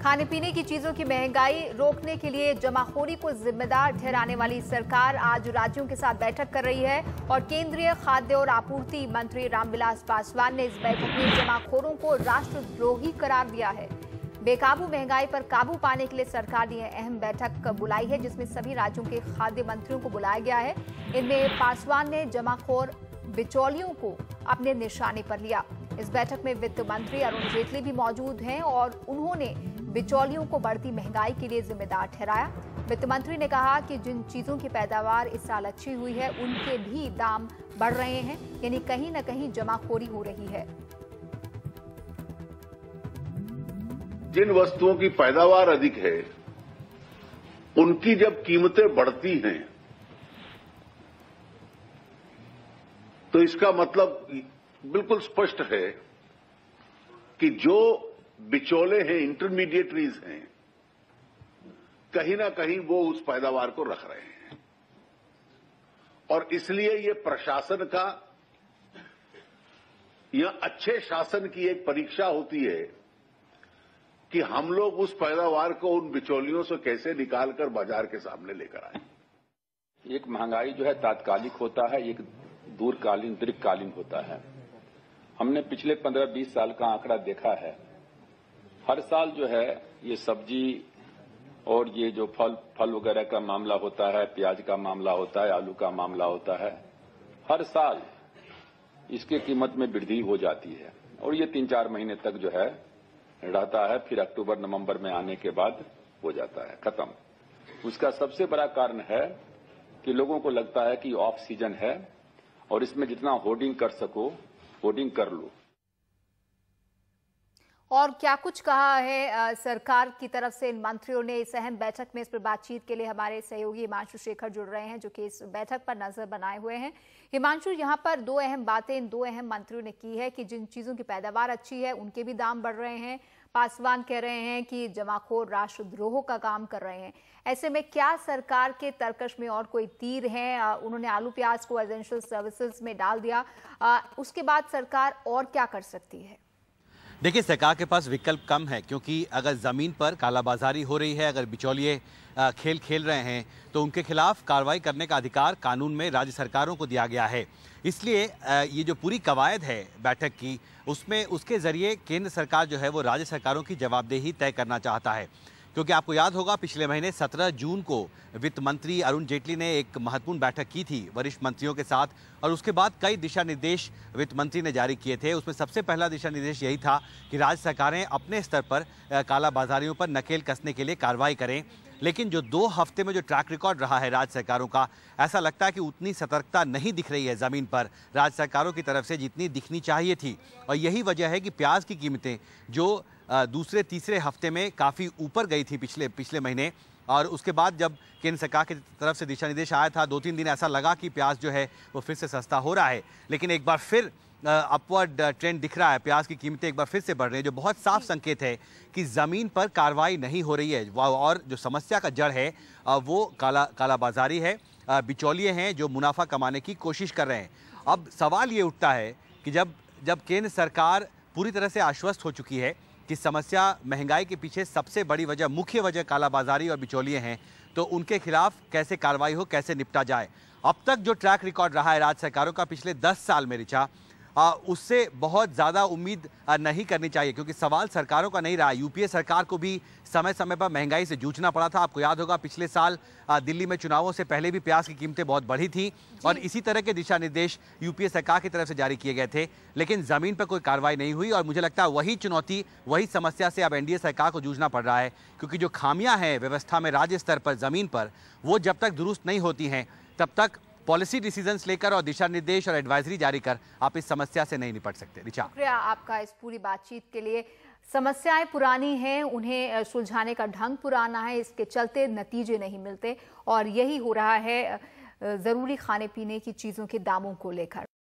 खाने पीने की चीजों की महंगाई रोकने के लिए जमाखोरी को जिम्मेदार ठहराने वाली सरकार आज राज्यों के साथ बैठक कर रही है और केंद्रीय खाद्य और आपूर्ति मंत्री रामविलास पासवान ने इस बैठक में जमाखोरों को राष्ट्रद्रोही करार दिया है। बेकाबू महंगाई पर काबू पाने के लिए सरकार ने अहम बैठक बुलाई है, जिसमें सभी राज्यों के खाद्य मंत्रियों को बुलाया गया है। इनमें पासवान ने जमाखोर बिचौलियों को अपने निशाने पर लिया। इस बैठक में वित्त मंत्री अरुण जेटली भी मौजूद हैं और उन्होंने बिचौलियों को बढ़ती महंगाई के लिए जिम्मेदार ठहराया। वित्त मंत्री ने कहा कि जिन चीजों की पैदावार इस साल अच्छी हुई है उनके भी दाम बढ़ रहे हैं, यानी कहीं न कहीं जमाखोरी हो रही है। जिन वस्तुओं की पैदावार अधिक है उनकी जब कीमतें बढ़ती हैं तो इसका मतलब बिल्कुल स्पष्ट है कि जो बिचौले हैं, इंटरमीडिएटरीज हैं, कहीं ना कहीं वो उस पैदावार को रख रहे हैं और इसलिए ये प्रशासन का या अच्छे शासन की एक परीक्षा होती है कि हम लोग उस पैदावार को उन बिचौलियों से कैसे निकालकर बाजार के सामने लेकर आए। एक महंगाई जो है तात्कालिक होता है, एक दूरकालीन दीर्घकालीन होता है। हमने पिछले 15-20 साल का आंकड़ा देखा है। हर साल जो है ये सब्जी और ये जो फल वगैरह का मामला होता है, प्याज का मामला होता है, आलू का मामला होता है, हर साल इसके कीमत में वृद्धि हो जाती है और ये 3-4 महीने तक जो है रहता है, फिर अक्टूबर नवंबर में आने के बाद हो जाता है खत्म। उसका सबसे बड़ा कारण है कि लोगों को लगता है कि ऑफ सीजन है और इसमें जितना होर्डिंग कर सको होर्डिंग कर लो। और क्या कुछ कहा है सरकार की तरफ से इन मंत्रियों ने इस अहम बैठक में? इस पर बातचीत के लिए हमारे सहयोगी हिमांशु शेखर जुड़ रहे हैं, जो कि इस बैठक पर नजर बनाए हुए हैं। हिमांशु, यहाँ पर दो अहम बातें इन दो अहम मंत्रियों ने की है कि जिन चीजों की पैदावार अच्छी है उनके भी दाम बढ़ रहे हैं। पासवान कह रहे हैं कि जमाखोर राष्ट्रद्रोह का काम कर रहे हैं। ऐसे में क्या सरकार के तर्कश में और कोई तीर है? उन्होंने आलू प्याज को एसेंशियल सर्विसेज में डाल दिया, उसके बाद सरकार और क्या कर सकती है? देखिए, सरकार के पास विकल्प कम है, क्योंकि अगर ज़मीन पर कालाबाजारी हो रही है, अगर बिचौलिए खेल खेल रहे हैं तो उनके खिलाफ कार्रवाई करने का अधिकार कानून में राज्य सरकारों को दिया गया है। इसलिए ये जो पूरी कवायद है बैठक की, उसमें उसके ज़रिए केंद्र सरकार जो है वो राज्य सरकारों की जवाबदेही तय करना चाहता है। क्योंकि आपको याद होगा, पिछले महीने 17 जून को वित्त मंत्री अरुण जेटली ने एक महत्वपूर्ण बैठक की थी वरिष्ठ मंत्रियों के साथ और उसके बाद कई दिशा निर्देश वित्त मंत्री ने जारी किए थे। उसमें सबसे पहला दिशा निर्देश यही था कि राज्य सरकारें अपने स्तर पर कालाबाजारियों पर नकेल कसने के लिए कार्रवाई करें। लेकिन जो 2 हफ्ते में जो ट्रैक रिकॉर्ड रहा है राज्य सरकारों का, ऐसा लगता है कि उतनी सतर्कता नहीं दिख रही है ज़मीन पर राज्य सरकारों की तरफ से जितनी दिखनी चाहिए थी। और यही वजह है कि प्याज की कीमतें जो दूसरे तीसरे हफ्ते में काफ़ी ऊपर गई थी पिछले महीने, और उसके बाद जब केंद्र सरकार की तरफ से दिशा निर्देश आया था 2-3 दिन ऐसा लगा कि प्याज जो है वो फिर से सस्ता हो रहा है। लेकिन एक बार फिर अपवर्ड ट्रेंड दिख रहा है, प्याज की कीमतें एक बार फिर से बढ़ रही है, जो बहुत साफ संकेत है कि ज़मीन पर कार्रवाई नहीं हो रही है। और जो समस्या का जड़ है वो कालाबाजारी है, बिचौलिए हैं जो मुनाफा कमाने की कोशिश कर रहे हैं। अब सवाल ये उठता है कि जब केंद्र सरकार पूरी तरह से आश्वस्त हो चुकी है कि समस्या महंगाई के पीछे सबसे बड़ी वजह, मुख्य वजह कालाबाजारी और बिचौलिए हैं, तो उनके खिलाफ कैसे कार्रवाई हो, कैसे निपटा जाए। अब तक जो ट्रैक रिकॉर्ड रहा है राज्य सरकारों का पिछले 10 साल में, रिचा, उससे बहुत ज़्यादा उम्मीद नहीं करनी चाहिए, क्योंकि सवाल सरकारों का नहीं रहा। यूपीए सरकार को भी समय समय पर महंगाई से जूझना पड़ा था। आपको याद होगा, पिछले साल दिल्ली में चुनावों से पहले भी प्याज की कीमतें बहुत बढ़ी थी और इसी तरह के दिशा निर्देश यूपीए सरकार की तरफ से जारी किए गए थे, लेकिन ज़मीन पर कोई कार्रवाई नहीं हुई। और मुझे लगता है वही चुनौती, वही समस्या से अब एनडीए सरकार को जूझना पड़ रहा है, क्योंकि जो खामियां हैं व्यवस्था में राज्य स्तर पर ज़मीन पर, वो जब तक दुरुस्त नहीं होती हैं तब तक पॉलिसी डिसीजंस लेकर और दिशा निर्देश और एडवाइजरी जारी कर आप इस समस्या से नहीं निपट सकते। रिचा, शुक्रिया आपका इस पूरी बातचीत के लिए। समस्याएं पुरानी हैं, उन्हें सुलझाने का ढंग पुराना है, इसके चलते नतीजे नहीं मिलते और यही हो रहा है जरूरी खाने पीने की चीजों के दामों को लेकर।